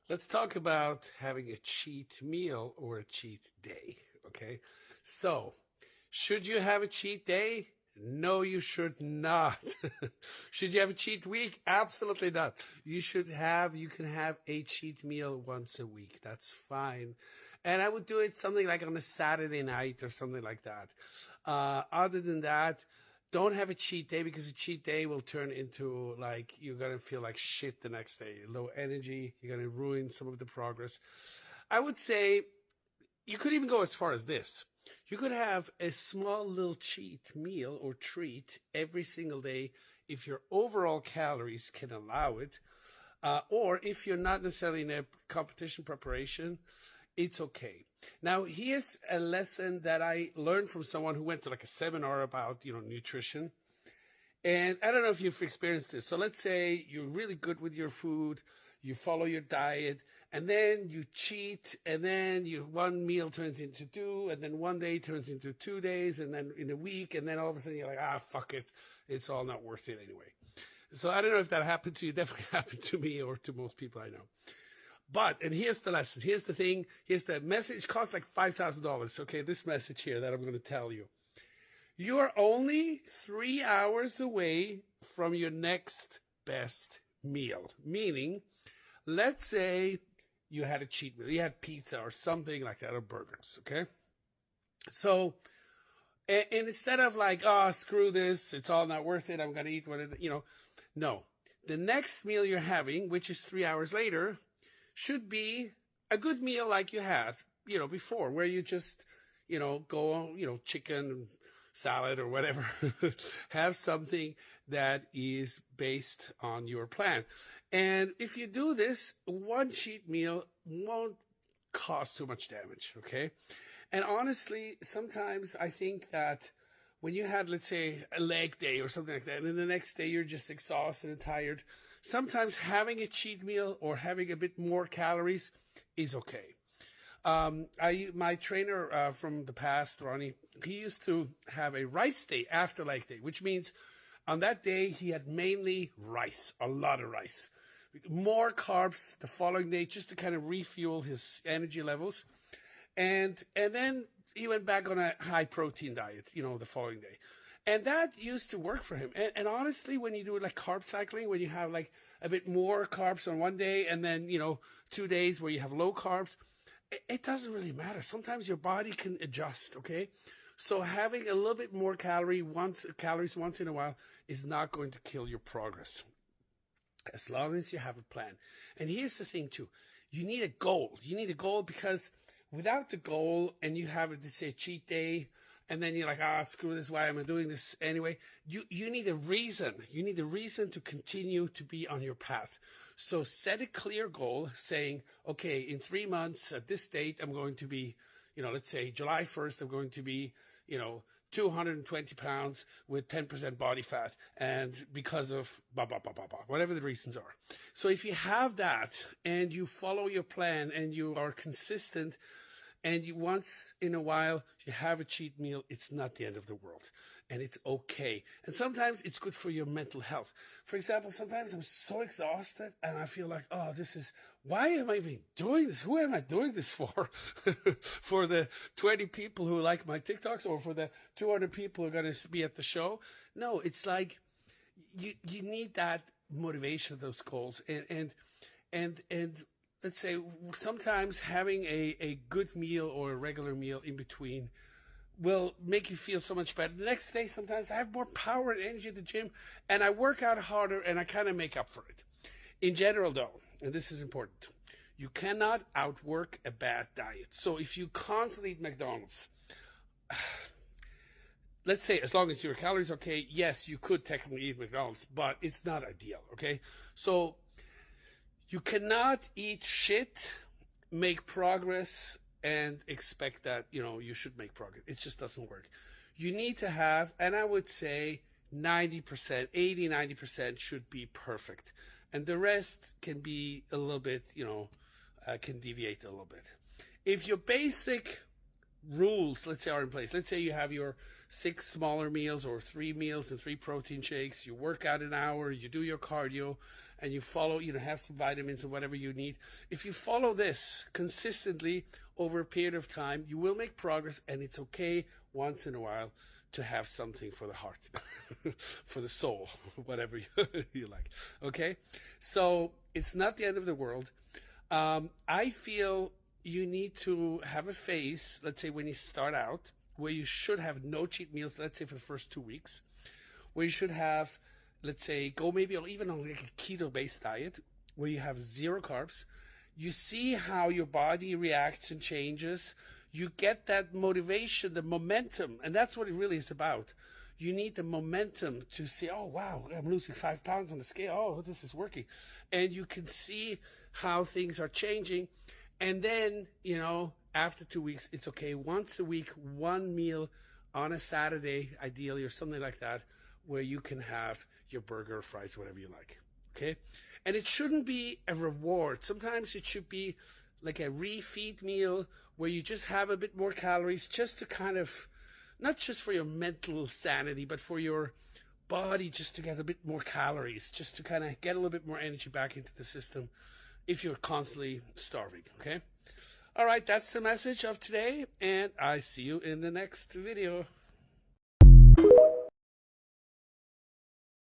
Let's talk about having a cheat meal or a cheat day. Okay. So, should you have a cheat day? No, you should not. Should you have a cheat week? Absolutely not. You can have a cheat meal once a week. That's fine. And I would do it something like on a Saturday night or something like that. Other than that, don't have a cheat day because a cheat day will turn into like you're going to feel like shit the next day. Low energy. You're going to ruin some of the progress. I would say you could even go as far as this. You could have a small little cheat meal or treat every single day if your overall calories can allow it. Or if you're not necessarily in a competition preparation, it's okay. Now, here's a lesson that I learned from someone who went to like a seminar about, nutrition. And I don't know if you've experienced this. So let's say you're really good with your food, you follow your diet, and then you cheat, and then one meal turns into two, and then one day turns into 2 days, and then in a week, and then all of a sudden you're like, fuck it. It's all not worth it anyway. So I don't know if that happened to you. It definitely happened to me or to most people I know. But, and here's the lesson. Here's the thing. Here's the message. It costs like $5,000. Okay, this message here that I'm going to tell you. You are only 3 hours away from your next best meal. Meaning, let's say you had a cheat meal. You had pizza or something like that, or burgers, okay? So, and instead of like, screw this, it's all not worth it, I'm going to eat no. The next meal you're having, which is 3 hours later, should be a good meal like you had, before, where you just, go, chicken, salad or whatever, have something that is based on your plan. And if you do this, one cheat meal won't cause too much damage, okay? And honestly, sometimes I think that when you had, let's say, a leg day or something like that, and then the next day you're just exhausted and tired, sometimes having a cheat meal or having a bit more calories is okay. My trainer from the past, Ronnie, he used to have a rice day after leg day, which means on that day he had mainly rice, a lot of rice, more carbs the following day just to kind of refuel his energy levels, and then he went back on a high protein diet, the following day. And that used to work for him. And honestly, when you do it like carb cycling, when you have like a bit more carbs on one day and then, 2 days where you have low carbs, it doesn't really matter. Sometimes your body can adjust, okay? So having a little bit more calories once in a while is not going to kill your progress, as long as you have a plan. And here's the thing too. You need a goal. You need a goal because without the goal and you have, let's say, a cheat day, and then you're like, screw this, why am I doing this anyway? You need a reason. You need a reason to continue to be on your path. So set a clear goal saying, okay, in 3 months at this date, I'm going to be, let's say July 1st, I'm going to be, 220 pounds with 10% body fat. And because of whatever the reasons are. So if you have that and you follow your plan and you are consistent, and once in a while you have a cheat meal, it's not the end of the world. And it's okay. And sometimes it's good for your mental health. For example, sometimes I'm so exhausted and I feel like, why am I even doing this? Who am I doing this for? For the 20 people who like my TikToks or for the 200 people who are going to be at the show? No, it's like you need that motivation of those goals. And let's say sometimes having a good meal or a regular meal in between will make you feel so much better. The next day, sometimes I have more power and energy at the gym and I work out harder and I kind of make up for it. In general, though, and this is important, you cannot outwork a bad diet. So if you constantly eat McDonald's, let's say as long as your calories are okay, yes, you could technically eat McDonald's, but it's not ideal, okay? So you cannot eat shit, make progress, and expect that, you should make progress. It just doesn't work. You need to have, and I would say 90%, 90% should be perfect. And the rest can be a little bit, can deviate a little bit. If your basic rules, let's say, are in place, let's say you have your 6 smaller meals or 3 meals and 3 protein shakes, you work out an hour, you do your cardio, and you follow, have some vitamins or whatever you need. If you follow this consistently over a period of time, you will make progress, and it's okay once in a while to have something for the heart, for the soul, whatever you like. Okay? So it's not the end of the world. I feel you need to have a phase, let's say when you start out, where you should have no cheat meals, let's say for the first 2 weeks, where you should have, let's say, go maybe or even on like a keto-based diet, where you have 0 carbs. You see how your body reacts and changes. You get that motivation, the momentum, and that's what it really is about. You need the momentum to see, oh, wow, I'm losing 5 pounds on the scale. Oh, this is working. And you can see how things are changing. And then, after 2 weeks, it's okay. Once a week, 1 meal on a Saturday, ideally, or something like that, where you can have your burger or fries, whatever you like. Okay? And it shouldn't be a reward. Sometimes it should be like a refeed meal where you just have a bit more calories, just to kind of, not just for your mental sanity, but for your body, just to get a bit more calories, just to kind of get a little bit more energy back into the system if you're constantly starving. Okay? All right, that's the message of today, and I see you in the next video.